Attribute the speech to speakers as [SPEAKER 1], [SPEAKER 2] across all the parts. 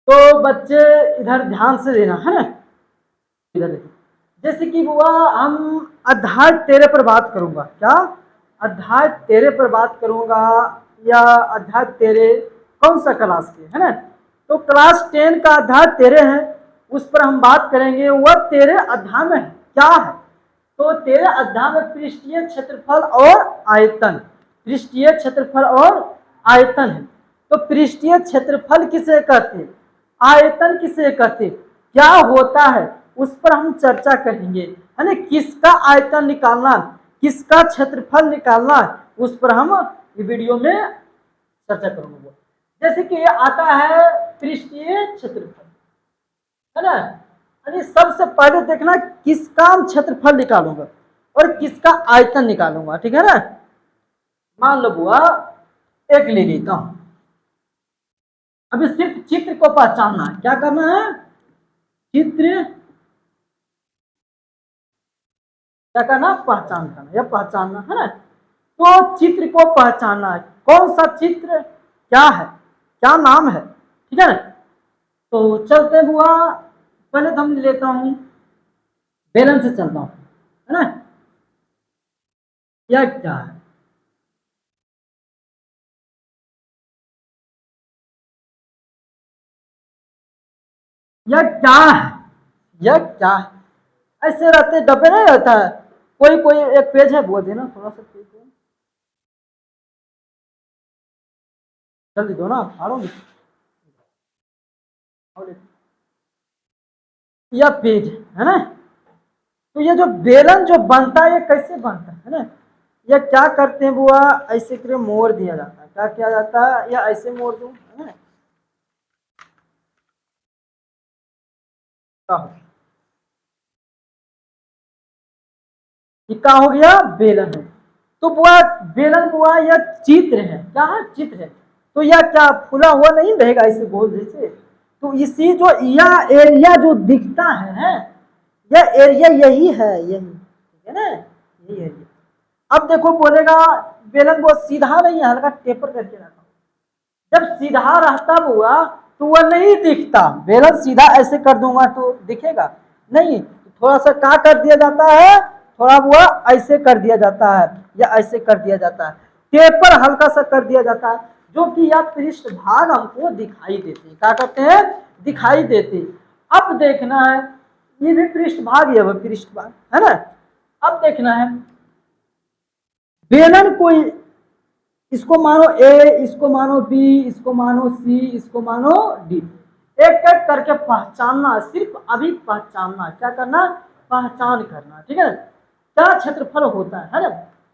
[SPEAKER 1] तो बच्चे इधर ध्यान से देना है ना, इधर देखो। जैसे कि हुआ हम अध्याय 13 पर बात करूंगा, क्या अध्याय 13 पर बात करूंगा, या अध्याय 13 कौन सा क्लास के है ना, तो क्लास 10 का अध्याय 13 है, उस पर हम बात करेंगे। वह 13 अध्याय में क्या है, तो 13 अध्याय में पृष्ठीय क्षेत्रफल और आयतन, पृष्ठीय क्षेत्रफल और आयतन है। तो पृष्ठीय क्षेत्रफल किसे कहते हैं, आयतन किसे कहते हैं, क्या होता है, उस पर हम चर्चा करेंगे, है ना। किसका आयतन निकालना, किसका क्षेत्रफल निकालना, उस पर हम वीडियो में चर्चा करूंगा। जैसे कि आता है पृष्ठीय क्षेत्रफल, है ना, यानी सबसे पहले देखना किसका हम क्षेत्रफल निकालूंगा और किसका आयतन निकालूंगा, ठीक है ना। मान लो बुआ एक ले लेता हूं, अभी सिर्फ चित्र को पहचानना है, क्या करना है, चित्र क्या करना, पहचान करना या पहचानना, है ना। तो चित्र को पहचानना है, कौन सा चित्र क्या है, क्या नाम है, ठीक है ना। तो चलते हुआ पहले तो हम लेता हूं, बेलन से चलता हूं, है ना। यह क्या है, यह क्या है, यह क्या है, ऐसे रहते डब्बे नहीं रहता है, कोई कोई एक पेज है बोल देना, थोड़ा सा पेज दो, जल्दी दो ना, फाड़ो यह पेज है ना। तो ये जो बेलन जो बनता है ये कैसे बनता है ना, ये क्या करते हैं बुआ, ऐसे करके मोड़ दिया जाता है, क्या किया जाता है, या ऐसे मोड़ दूं, है ना, क्या हो, ये क्या हो गया, बेलन है। तो बुआ बेलन बुआ यह चित्र है, क्या है, चित्र है। तो यह क्या फुला हुआ नहीं रहेगा ऐसे गोल जैसे, तो इसी जो यह एरिया जो दिखता है, यह एरिया यही है, यही, ठीक है ना, यही एरिया। अब देखो बोलेगा बेलन वो सीधा नहीं है, हल्का टेपर करके रखा, जब सीधा रहता हुआ तो वह नहीं दिखता, बेलन सीधा ऐसे कर दूंगा तो दिखेगा नहीं, थोड़ा सा क्या कर दिया जाता है, थोड़ा वह ऐसे कर दिया जाता है या ऐसे कर दिया जाता है, टेपर हल्का सा कर दिया जाता है, जो कि यह पृष्ठ भाग हमको दिखाई देते हैं, क्या कहते हैं, दिखाई देते। अब देखना है, ये भी पृष्ठ भाग है, वह पृष्ठ भाग है ना। अब देखना है बेलन कोई, इसको मानो ए, इसको मानो बी, इसको मानो सी, इसको मानो डी, एक एक करके पहचानना, सिर्फ अभी पहचानना, क्या करना, पहचान करना, ठीक है। क्या क्षेत्रफल होता है ना,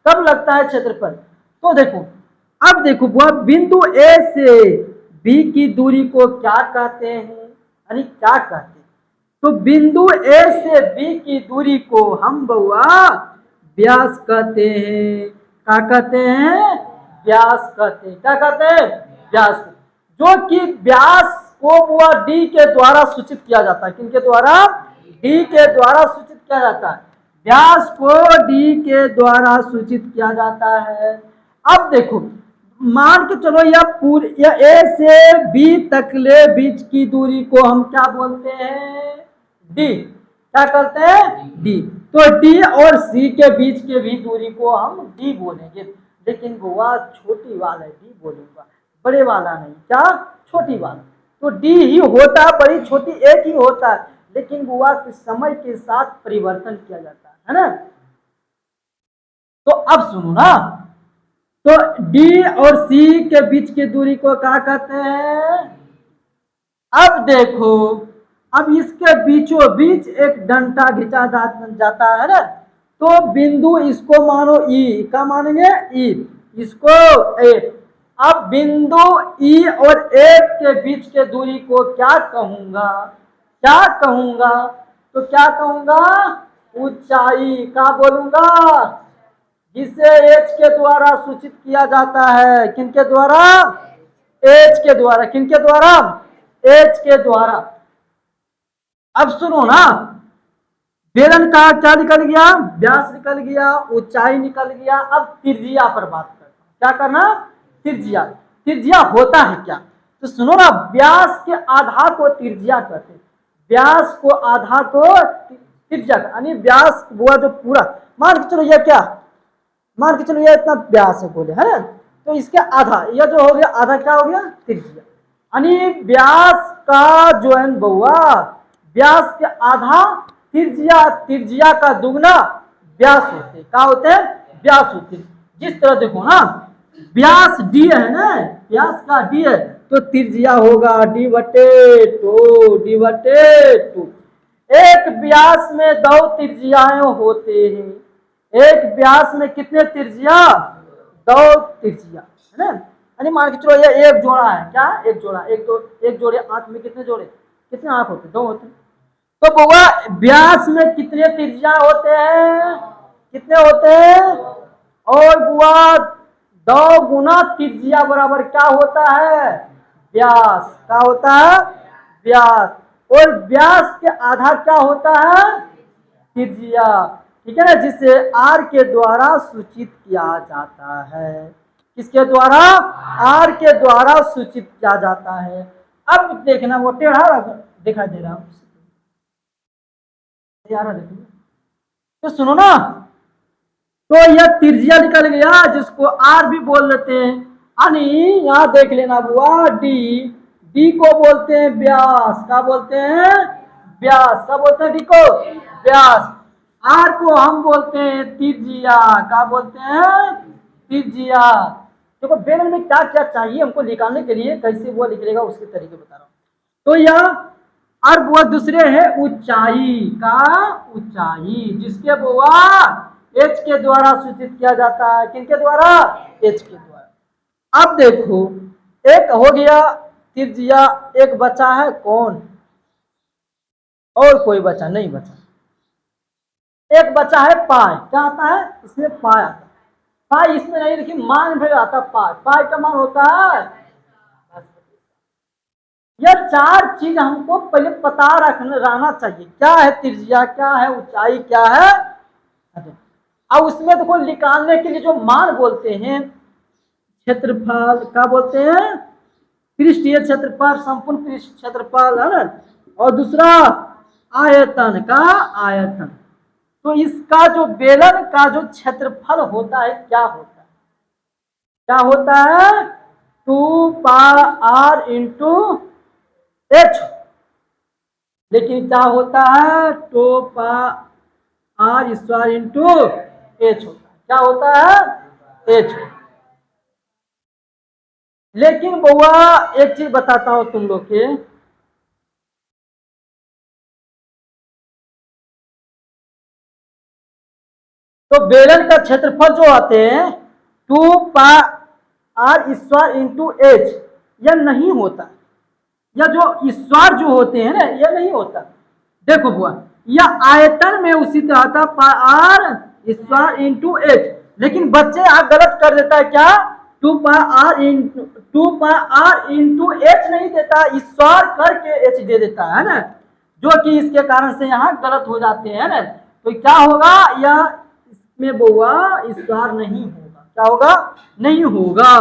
[SPEAKER 1] कब लगता है क्षेत्रफल, तो देखो, अब देखो वह बिंदु ए से बी की दूरी को क्या कहते हैं, यानी क्या कहते हैं, तो बिंदु ए से बी की दूरी को हम बउआ व्यास कहते हैं, क्या कहते हैं, व्यास कहते हैं, क्या कहते हैं, व्यास, जो कि व्यास को बुआ डी के द्वारा सूचित किया जाता है, किनके द्वारा, डी के द्वारा सूचित किया जाता है, व्यास को डी के द्वारा सूचित किया जाता है। अब देखो मान के चलो यह पूरी, यह ए से बी तक ले बीच की दूरी को हम क्या बोलते हैं, डी, क्या करते हैं, डी। तो डी और सी के बीच के भी दूरी को हम डी बोलेंगे, लेकिन बुआ छोटी वाला डी बोलूंगा, बड़े वाला नहीं, क्या, छोटी वाला। तो डी ही होता है, बड़ी छोटी एक ही होता है, लेकिन बुआ के समय के साथ परिवर्तन किया जाता है ना। तो अब सुनो ना, तो डी और सी के बीच की दूरी को क्या कहते हैं, अब देखो, अब इसके बीचों बीच एक डंडा घिंचा जाता है ना, तो बिंदु इसको मानो ई, क्या मानेंगे, ई, इसको ए। अब बिंदु ई और ए के बीच के दूरी को क्या कहूंगा, क्या कहूंगा, तो क्या कहूंगा, ऊंचाई, क्या बोलूंगा, जिसे एच के द्वारा सूचित किया जाता है, किनके द्वारा, एच के द्वारा, किनके द्वारा, एच के द्वारा। अब सुनो ना, बेलन का क्या निकल गया, व्यास निकल गया, ऊंचाई निकल गया। अब त्रिज्या पर बात करता हूं, क्या करना, त्रिज्या, त्रिज्या होता है क्या, तो सुनो ना, व्यास के आधा को त्रिज्या कहते हैं, व्यास को आधा को त्रिज्या, यानी व्यास हुआ जो पूरा, मान के चलो ये क्या, मान के चलो ये इतना व्यास है बोले, है ना, तो इसके आधा, यह जो हो गया आधा क्या हो गया, त्रिज्या। यानी व्यास का जो है बउआ, व्यास के आधा त्रिज्या, त्रिज्या का दुगना व्यास होते, क्या होते हैं, व्यास होते। जिस तरह देखो ना, व्यास डी है ना, व्यास का डी है, तो त्रिज्या होगा डी बटे टू, डी बटे टू। एक व्यास में दो त्रिज्याएं होते हैं, एक व्यास में कितने त्रिज्या, दो त्रिज्या, है ना। यानी मान के चलो ये एक जोड़ा है, क्या, एक जोड़ा, एक दो, एक जोड़े आंख में कितने जोड़े, कितने आंख होते, दो होते। तो बुआ व्यास में कितने त्रिज्या होते हैं, कितने होते हैं, और बुआ दो गुना त्रिज्या बराबर क्या होता है, व्यास, क्या होता है, व्यास, और व्यास के आधा क्या होता है, त्रिज्या, ठीक है ना, जिसे आर के द्वारा सूचित किया जाता है, किसके द्वारा, आर के द्वारा सूचित किया जाता है। अब देखना वो टेढ़ा दिखाई दे रहा है, देखिए, तो सुनो ना, तो यह त्रिज्या निकल गया, जिसको आर भी बोल लेते हैं। यानी यहां देख लेना बुआ, डी, डी को बोलते हैं व्यास, क्या बोलते हैं, व्यास, क्या बोलते हैं, डी को व्यास, आर को हम बोलते हैं त्रिज्या, क्या बोलते हैं, त्रिज्या। देखो बेलन में क्या क्या चाहिए हमको निकालने के लिए, कैसे वो निकलेगा उसके तरीके बता रहा हूं। तो यह और बुआ दूसरे है ऊंचाई, का ऊंचाई, जिसके बुआ एच के द्वारा सूचित किया जाता है, किनके द्वारा, एच के द्वारा। अब देखो एक हो गया त्रिज्या, एक बचा है कौन, और कोई बचा नहीं बचा, एक बचा है पाई, क्या आता है इसमें, पाई आता है, पाई इसमें नहीं, लेकिन मान भी आता, पाई, पाई का मान होता है। यह चार चीज हमको पहले पता रहना चाहिए, क्या है त्रिज्या, क्या है ऊंचाई, क्या है, अब उसमें देखो निकालने के लिए जो मान बोलते हैं, क्षेत्रफल, क्या बोलते हैं, पृष्ठीय क्षेत्रफल, संपूर्ण पृष्ठ क्षेत्रफल, है ना, और दूसरा आयतन, का आयतन। तो इसका जो बेलन का जो क्षेत्रफल होता है, क्या होता है, क्या होता है, 2πr इंटू एच, लेकिन क्या होता है, 2πr स्क्वायर इंटू एच होता है, क्या होता है, एच। लेकिन बउआ एक चीज बताता हूं तुम लोग के, तो बेलन का क्षेत्रफल जो आते हैं 2πr स्क्वायर इंटू एच, यह नहीं होता, या जो स्क्वायर जो होते हैं ना, यह नहीं होता। देखो बुआ, यह आयतन में उसी तरह था, पार स्क्वायर इंटू एच, लेकिन बच्चे यहां गलत कर देता है, क्या, 2πr इंटू एच नहीं देता, स्क्वायर करके एच दे देता है ना, जो कि इसके कारण से यहाँ गलत हो जाते हैं ना। तो क्या होगा, यह इसमें बुआ स्क्वायर नहीं होगा, क्या होगा, नहीं होगा,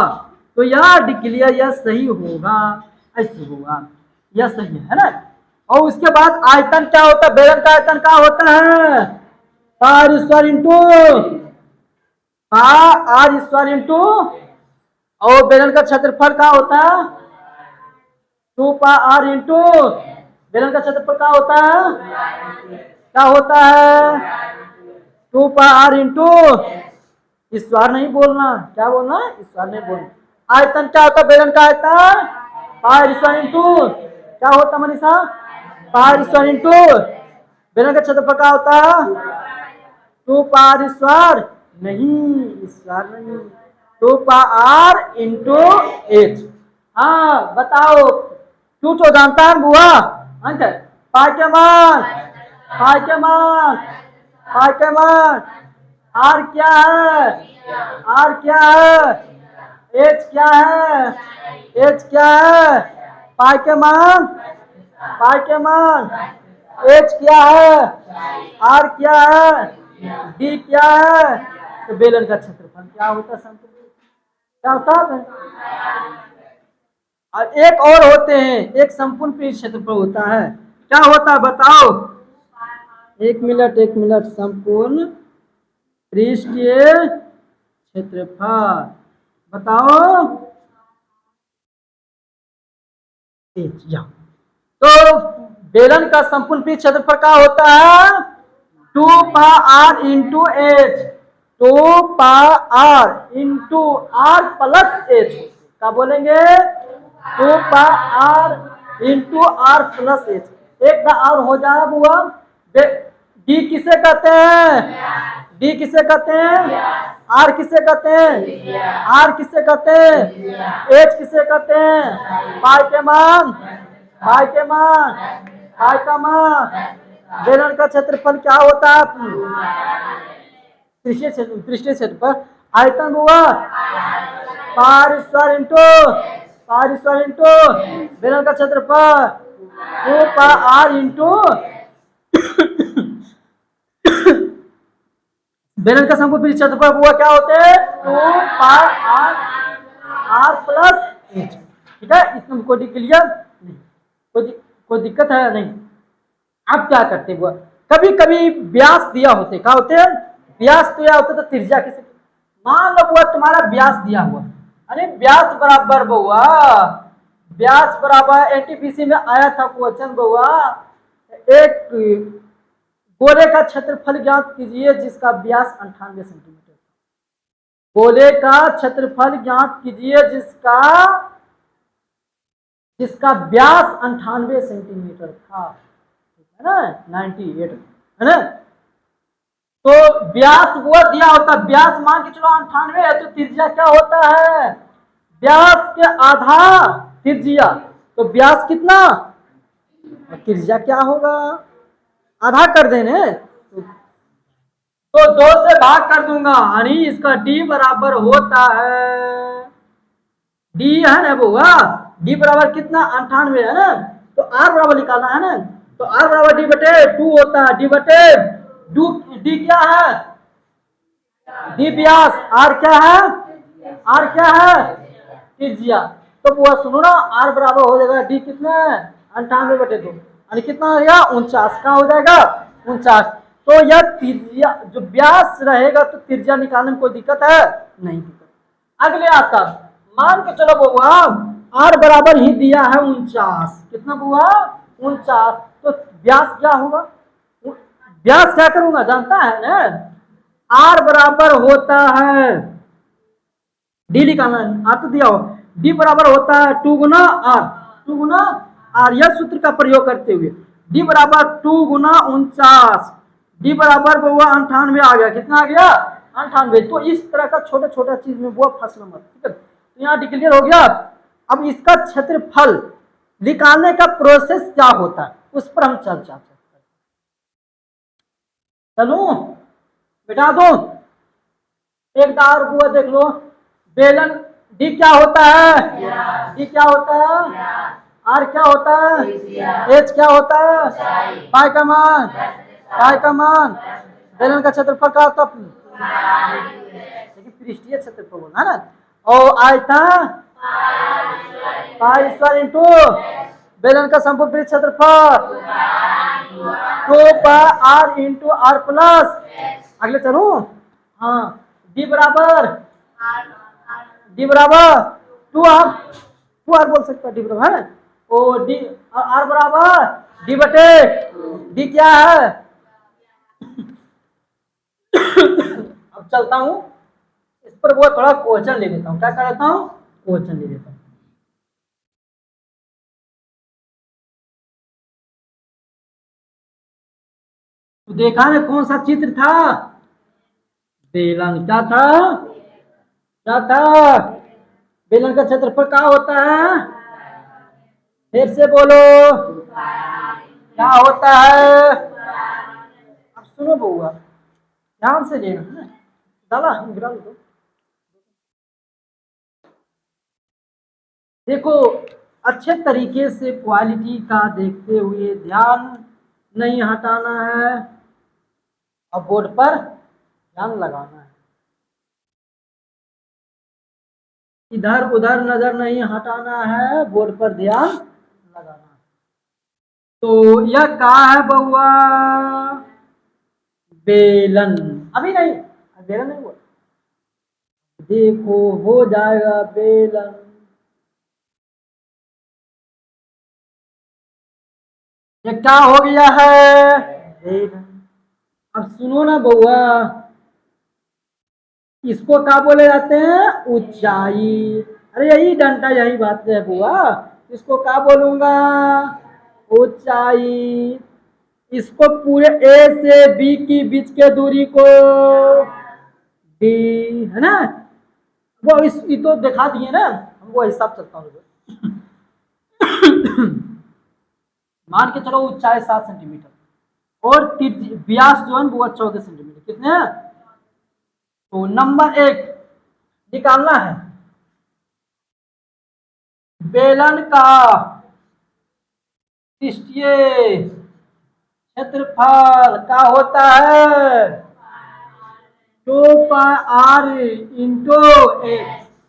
[SPEAKER 1] तो यह डिक्लेयर यह सही होगा, ऐसे होगा, यह सही है ना। और उसके बाद आयतन क्या होता है, बेलन का आयतन क्या होता है, पार square into r square into, और बेलन का क्षेत्रफल क्या होता है, 2πr इंटू, बेलन का क्षेत्रफल क्या होता है, क्या होता है, 2πr इंटू, स्क्वायर नहीं बोलना, क्या बोलना, स्क्वायर नहीं बोलना। आयतन क्या होता है, बेलन का आयतन पार स्क्वायर इंटू, क्या होता मनीषा, पार स्क्वायर इंटू, बेलन का क्षेत्रफल क्या होता है, 2πr स्क्वायर नहीं, स्क्वायर नहीं, 2πr इंटू एच। हाँ बताओ, क्यों तो जानता है बुआ, अंक पाई के मान, पाई के मान, पाई के मान, आर क्या है, आर क्या है, एच क्या है, एच क्या है, पाई के मान, पाई के मान, एच क्या है, आर क्या है, डी क्या है, तो बेलन का क्षेत्रफल क्या होता है, क्या होता है। और एक और होते हैं, एक संपूर्ण पृष्ठ क्षेत्रफल होता है। क्या होता है बताओ? एक मिनट, संपूर्ण पृष्ठीय क्षेत्रफल बताओ। तो बेलन का संपूर्ण पृष्ठ क्षेत्रफल क्या होता है? 2πr into H, 2πr into R plus H. क्या बोलेंगे? 2πr into R plus H. एक बार और हो जाए बुआ। डी किसे कहते हैं? डी किसे कहते हैं? आर किसे कहते हैं? आर किसे कहते हैं? एच किसे कहते हैं? पाई के मान, पाई के मान, पाई का मान। बेलन का क्षेत्रफल क्या होता है? पृष्ठीय क्षेत्रफल आयतन हुआ पार स्क्वायर इंटू बेलन का क्षेत्रफल 2πr इंटू बेलन का संपूर्ण पृष्ठ क्षेत्रफल हुआ क्या होते हैं? 2πr are plus H. ठीक है, इसमें कोई क्लियर नहीं, कोई दिक्कत है नहीं। अब क्या करते हुआ, कभी कभी व्यास दिया होते, क्या होते हैं? व्यास दिया होता तो त्रिज्या किसे? मान लो बुआ तुम्हारा व्यास दिया हुआ, अरे व्यास बराबर बुआ, व्यास बराबर एनटीपीसी में आया था क्वेश्चन बुआ, एक गोले का क्षेत्रफल ज्ञात कीजिए जिसका व्यास 98 सेंटीमीटर। गोले का क्षेत्रफल ज्ञात कीजिए जिसका व्यास 98 सेंटीमीटर था, है ना, 98 है ना। तो व्यास वो दिया होता, व्यास मान के चलो 98 है, तो त्रिज्या क्या होता है? व्यास के आधा त्रिज्या, तो व्यास कितना, त्रिज्या क्या होगा? आधा कर देने, तो 2 से भाग कर दूंगा, यानी इसका डी बराबर होता है, डी है ना बुआ, डी बराबर कितना? 98 है ना। तो आर बराबर निकालना है ना, तो आर बराबर डी बटे 2 होता है, डी बटे डी क्या है? डी व्यास, आर क्या है? आर क्या है? त्रिज्या। तो बुआ सुनो ना, आर बराबर हो जाएगा डी कितना है? 98 बटे 2, यानी कितना हो जाएगा? 49 का हो जाएगा 49। तो यह त्रिज्या जो व्यास रहेगा तो त्रिज्या निकालने में कोई दिक्कत है नहीं। अगले आता, मान के चलो बुआ आर बराबर ही दिया है 49, कितना बुआ? 49। तो व्यास क्या होगा? व्यास क्या करूंगा जानता है ना, आर बराबर होता है, डी निकालना है, आर तो दिया हो, डी बराबर होता है 2 गुना आर, 2 गुना आर, यह सूत्र का प्रयोग करते हुए डी बराबर 2 गुना 49, डी बराबर बुआ 98 आ गया, कितना आ गया? 98। तो इस तरह का छोटा छोटा चीज में बुआ फंसना मत, ठीक है। तो यहाँ डिक्लेयर हो गया। अब इसका क्षेत्रफल निकालने का प्रोसेस क्या होता है उस पर हम चर्चा करते हैं। चलो बिठा दो, एक बार बुआ देख लो, बेलन डी क्या होता है? डी क्या होता है? आर क्या होता है? एच क्या होता है? पाई का मान, पाई का मान, बेलन का क्षेत्रफल का होता है, पृष्ठीय क्षेत्रफल बोला है ना, और आयतन पाई स्क्वायर इंटू बेलन का संपूर्ण पृष्ठ क्षेत्रफल 2πr इंटू आर प्लस। अगले चलू, हाँ, डी बराबर 2r बोल सकता है, डी बराबर है, ओ डी आर बराबर डी बटे डी क्या है? अब चलता हूं इस पर वो थोड़ा क्वेश्चन ले लेता हूं, क्या कर लेता हूं? क्वेश्चन ले लेता हूं। तो देखा ना कौन सा चित्र था? बेलन क्या था? क्या था? बेलन का क्षेत्रफल क्या होता है? फिर से बोलो, क्या होता है? अब सुनो बउआ, ध्यान से लेना है, डाला गिरा दो। देखो अच्छे तरीके से क्वालिटी का देखते हुए ध्यान नहीं हटाना है और बोर्ड पर ध्यान लगाना है। इधर उधर नजर नहीं हटाना है, बोर्ड पर ध्यान लगाना। तो यह कहा है बउआ? बेलन। अभी नहीं, बेलन नहीं बोल, देखो हो जाएगा बेलन। ये क्या हो गया है? बेलन। अब सुनो ना बउआ, इसको क्या बोले जाते हैं? ऊंचाई। अरे यही डंडा, यही बात है बुआ। इसको क्या बोलूंगा? ऊंचाई। इसको पूरे ए से बी की बीच के दूरी को डी, है ना? वो इस ये तो दिखा दिए ना, हमको हिसाब चलता हूँ। मान के चलो ऊंचाई 7 सेंटीमीटर और व्यास जो है वो 14 सेंटीमीटर। कितने हैं? तो नंबर 1 निकालना है। बेलन का पृष्ठीय क्षेत्रफल क्या होता है? 2πr इंटू एक।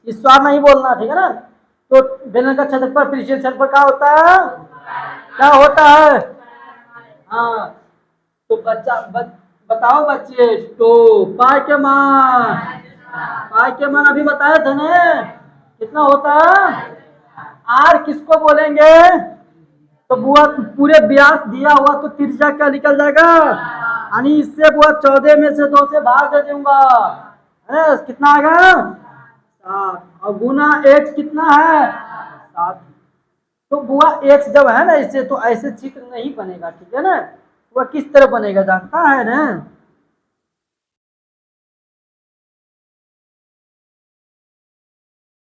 [SPEAKER 1] इस बार नहीं बोलना, ठीक है ना? तो बेलन का क्षेत्रफल पृष्ठीय क्षेत्रफल क्या होता है? क्या होता है? हाँ, तो बताओ बच्चे। तो पाई के मान, पाई के मान अभी बताए थे ना, कितना होता है? आर किसको बोलेंगे? तो बुआ पूरे व्यास दिया हुआ तो त्रिज्या क्या निकल जाएगा? यानी इससे बुआ 14 में से 2 से भाग दे दूंगा, है कितना आएगा? 7। और गुना x कितना है? 7। तो बुआ x जब है ना इससे, तो ऐसे चित्र नहीं बनेगा, ठीक है ना? वह किस तरह बनेगा जानता है ना?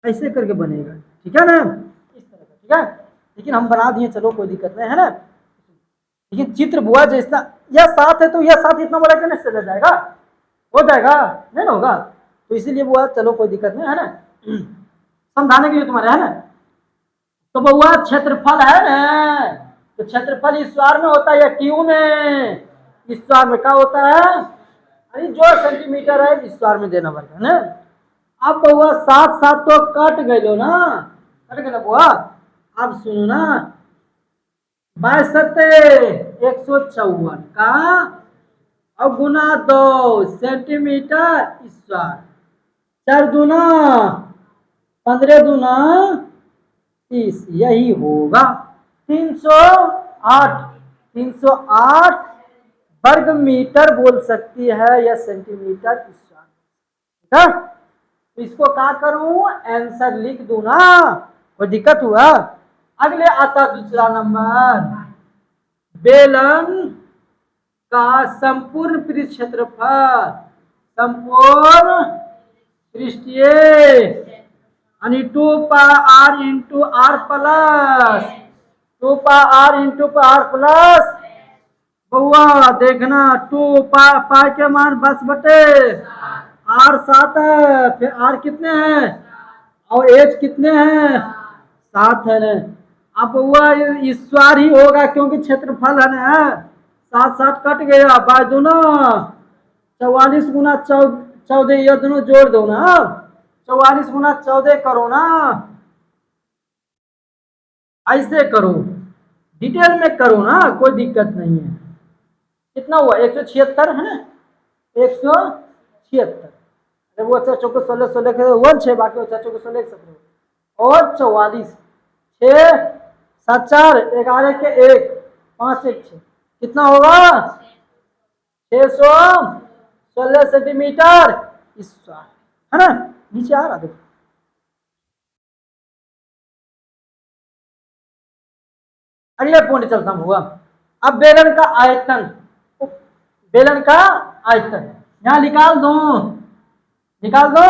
[SPEAKER 1] ऐसे करके बनेगा, ठीक है ना? इस तरह का, ठीक है। लेकिन हम बना दिए, चलो कोई दिक्कत नहीं, है ना? लेकिन चित्र बुआ जैसा, यह 7 है तो यह 7 इतना बड़ा कैसे चला जाएगा? हो जाएगा? नहीं ना होगा। तो इसीलिए बुआ चलो कोई दिक्कत नहीं, है ना? समझाने के लिए तुम्हारे, है ना? तो बुआ क्षेत्रफल है ना, तो क्षेत्रफल इस बार में होता है या क्यू में? इस बार में क्या होता है? अरे जो सेंटीमीटर है इस बार में देना पड़ता है ना। अब बुआ 7 7 तो कट गए ना, कट गए बुआ। अब सुनो ना, 62 154 का अब गुना 2 सेंटीमीटर इस बार। 4 दूना 15 दूना 30, यही होगा 308। 308 वर्ग मीटर बोल सकती है या सेंटीमीटर इस बार, ठीक है? तो इसको क्या करूं? आंसर लिख दूं ना, कोई दिक्कत हुआ? अगले आता दूसरा नंबर। बेलन का संपूर्ण पृष्ठ क्षेत्रफल, संपूर्ण पृष्ठीय यानी 2πr into R plus 2πr into R plus. बउआ देखना, 2 पाई के मान 10 बटे आर 7 है, फिर आर कितने हैं और एच कितने हैं? 7 है ना। अब बउआ इस बार ही होगा क्योंकि क्षेत्रफल है ना। 7 7 कट गया, बाय दो ना 44 गुना 14, ये दोनों जोड़ दो ना। 44 गुना 14 करो ना, ऐसे करो, डिटेल में करो ना, कोई दिक्कत नहीं है। कितना हुआ? 176 है ना, 176। वो अच्छा चौको 16 16 के 1 6, बाकी अच्छा चौको 16 17 और 44 6 7 4 11 के 1 5 1 6, कितना होगा? 616 सेंटीमीटर इस बार, है ना? नीचे आ रहा देखो। अगले पॉइंट चलता हूँ हुआ। अब बेलन का आयतन, बेलन का आयतन यहां निकाल दो, निकाल दो।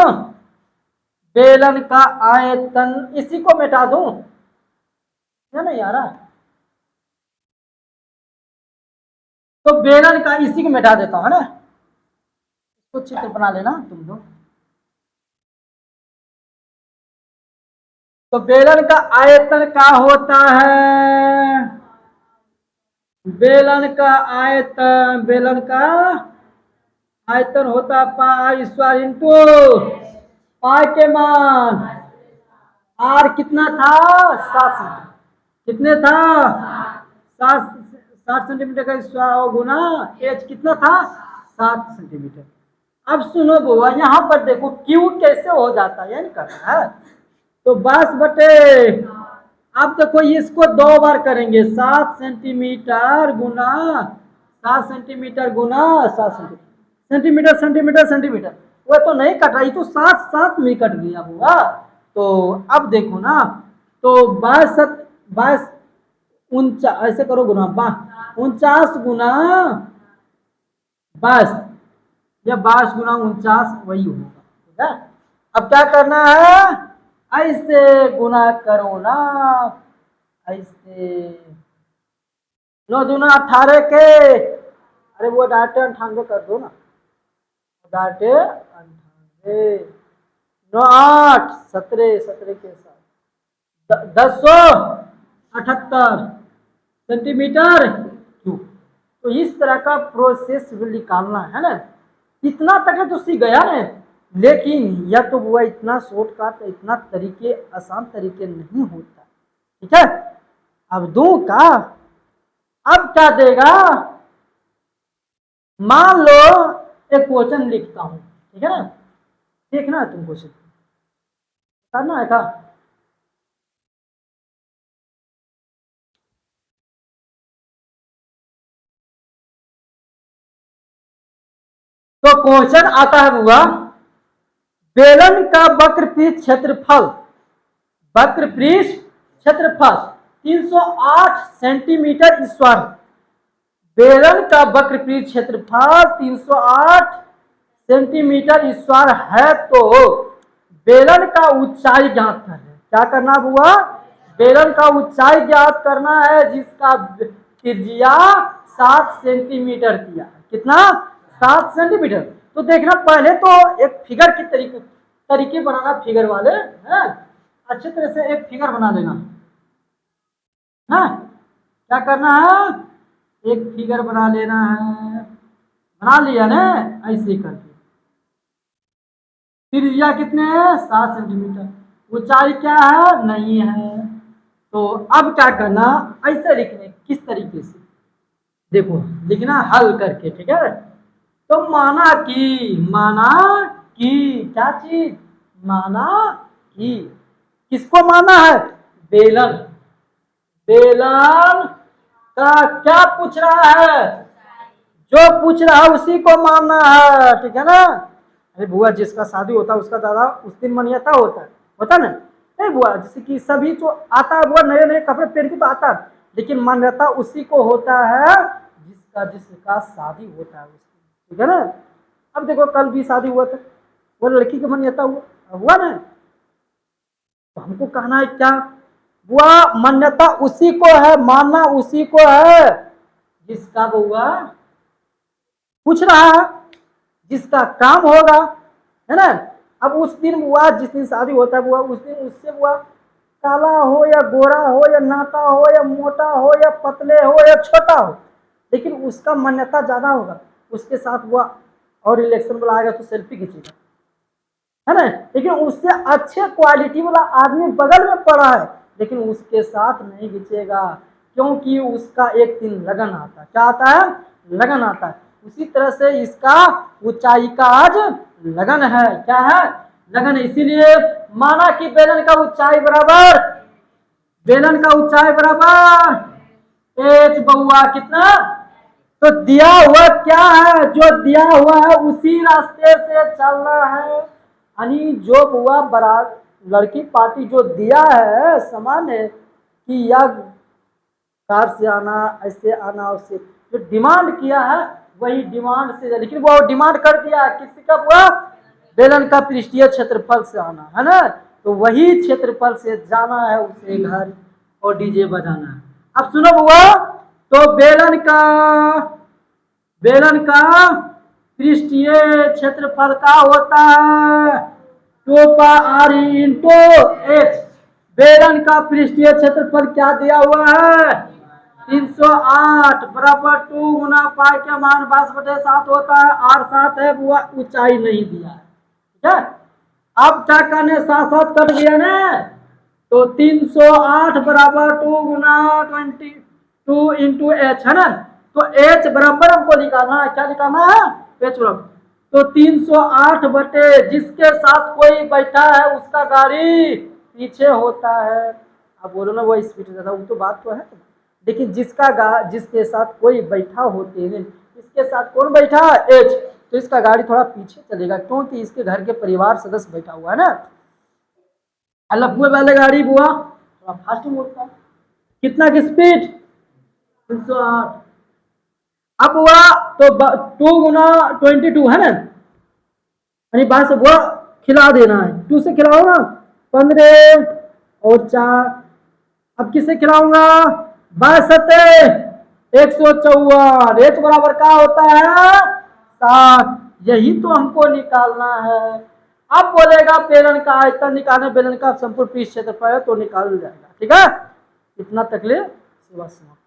[SPEAKER 1] बेलन का आयतन इसी को मिटा दूं, है ना यार? तो बेलन का इसी को मिटा देता हूं, है ना? इसको चित्र बना लेना तुम लोग। तो बेलन का आयतन क्या होता है? बेलन का आयतन, बेलन का आयतन होता है पाई स्क्वायर इंटू पाई के मान आर कितना था 7 सेंटीमीटर, कितने था 60 सेंटीमीटर का स्क्वायर और गुना एच कितना था 7 सेंटीमीटर। अब सुनो बुआ यहाँ पर देखो क्यू कैसे हो जाता है, यानी करना है तो 22 बटे, अब देखो इसको 2 बार करेंगे 7 सेंटीमीटर गुना 7 सेंटीमीटर गुना 7 सेंटीमीटर, सेंटीमीटर सेंटीमीटर, वो तो नहीं कट रही, तो 7 7 में कट गया बुआ। तो अब देखो ना, तो 22 49 ऐसे करो गुना 49 गुना 22, या 22 गुना 49 वही होगा, ठीक है। अब क्या करना है, ऐसे गुना करो ना, ऐसे 9 दूना 18 के, अरे वो डाटे 98 कर दो ना, डाटे 98, 9 8 17 17 के साथ 1078 सेंटीमीटर क्यूब। तो इस तरह का प्रोसेस निकालना है ना, इतना तक तो सीख गया ना, लेकिन यह तो हुआ इतना शॉर्टकट, इतना तरीके आसान तरीके नहीं होता, ठीक है। अब दूं का, अब क्या देगा, मान लो एक क्वेश्चन लिखता हूं, ठीक है ना, देखना है तुमको, सिर्फ करना है का। तो क्वेश्चन आता है बुआ, बेलन का वक्र पृष्ठ क्षेत्रफल, वक्र पृष्ठ क्षेत्रफल 308 सेंटीमीटर स्क्वायर, बेलन का वक्र पृष्ठ क्षेत्रफल 308 सेंटीमीटर स्क्वायर है, तो बेलन का ऊंचाई ज्ञात करना है। क्या करना बुआ, बेलन का ऊंचाई ज्ञात करना है, जिसका त्रिज्या 7 सेंटीमीटर दिया है, कितना 7 सेंटीमीटर। तो देखना पहले तो एक फिगर की तरीके बनाना, फिगर वाले है, अच्छे तरह से एक फिगर बना लेना है। क्या करना है, एक फिगर बना लेना है, बना लिया ना, ऐसे करके त्रिज्या कितने हैं 7 सेंटीमीटर, ऊंचाई क्या है नहीं है। तो अब क्या करना, ऐसे लिखने, किस तरीके से देखो लिखना, हल करके, ठीक है। तो माना कि क्या चीज, माना कि, किसको माना है, बेलन, बेलन का क्या पूछ रहा है, जो पूछ रहा है उसी को मानना है, ठीक है ना। अरे बुआ जिसका शादी होता है उसका दादा उस दिन मान्यता होता ना, नहीं बुआ, जैसे कि सभी जो आता है बुआ नए नए कपड़े पहन के तो आता है, लेकिन मान्यता उसी को होता है जिसका शादी होता है उसकी, ठीक है ना। अब देखो कल भी शादी हुआ था, वो लड़की का मान्यता हुआ ना, तो हमको कहना है क्या, बुआ मान्यता उसी को है, मानना उसी को है जिसका बुआ पूछ रहा है, जिसका काम होगा, है ना। अब उस दिन बुआ, जिस दिन शादी होता है बुआ, उस दिन उससे बुआ काला हो या गोरा हो या नाटा हो या मोटा हो या पतले हो या छोटा हो, लेकिन उसका मान्यता ज्यादा होगा, उसके साथ बुआ और इलेक्शन वाला आएगा तो सेल्फी खींचेगा, है ना। लेकिन उससे अच्छे क्वालिटी वाला आदमी बगल में पड़ा है, लेकिन उसके साथ नहीं खींचेगा, क्योंकि उसका एक दिन लगन आता है, क्या आता है, लगन आता है। उसी तरह से इसका ऊंचाई का आज लगन है, क्या है, लगन है। इसीलिए माना कि बेलन का ऊंचाई बराबर, बेलन का ऊंचाई बराबर एच बउआ कितना, तो दिया हुआ क्या है, जो दिया हुआ है उसी रास्ते से चलना है, यानी जो बुआ बारात लड़की पार्टी जो दिया है सामान्य कि या कार से आना, ऐसे आना, उससे जो डिमांड किया है वही डिमांड से, लेकिन वो डिमांड कर दिया किसी का बुआ, बेलन का पृष्ठीय क्षेत्रफल से आना है ना, तो वही क्षेत्रफल से जाना है उसे घर और डीजे बजाना है। अब सुनो बुआ, तो बेलन का पृष्ठीय क्षेत्रफल का होता है 2πr/h। बेलन का पृष्ठीय क्षेत्रफल क्या दिया हुआ है 308 बराबर 2 गुना पाई का मान 22/7 होता है, r 7 है, वो ऊंचाई नहीं दिया है, ठीक है। अब क्या करने, 7 7 कट गया ना, तो 308 बराबर 2 गुना 22 इंटू एच है ना। तो एच बराबर हमको निकालना है, क्या निकालना है, एच बराबर। तो 308 बटे जिसके साथ कोई बैठा है उसका गाड़ी पीछे होता है। अब बोलो ना वो स्पीड ज्यादा, वो तो बात तो है, लेकिन जिसके साथ कोई बैठा होते हैं, इसके साथ कौन बैठा है, एच, तो इसका गाड़ी थोड़ा पीछे चलेगा क्योंकि इसके घर के परिवार सदस्य बैठा हुआ है ना। लब्बू वाले गाड़ी बुआ थोड़ा फास्ट होता है, कितना की स्पीड 308। अब हुआ तो 2 गुना 22 है ना, यानी 12 से बुआ खिला देना है, 2 से खिलाओ ना 15 और 4, अब किससे खिलाऊंगा 62 154, एच बराबर क्या होता है 7। यही तो हमको निकालना है। अब बोलेगा बेलन का आयतन निकालने, बेलन का संपूर्ण पृष्ठ क्षेत्रफल है तो निकाल जाएगा, ठीक है। इतना तक ले सेवा समाप्त।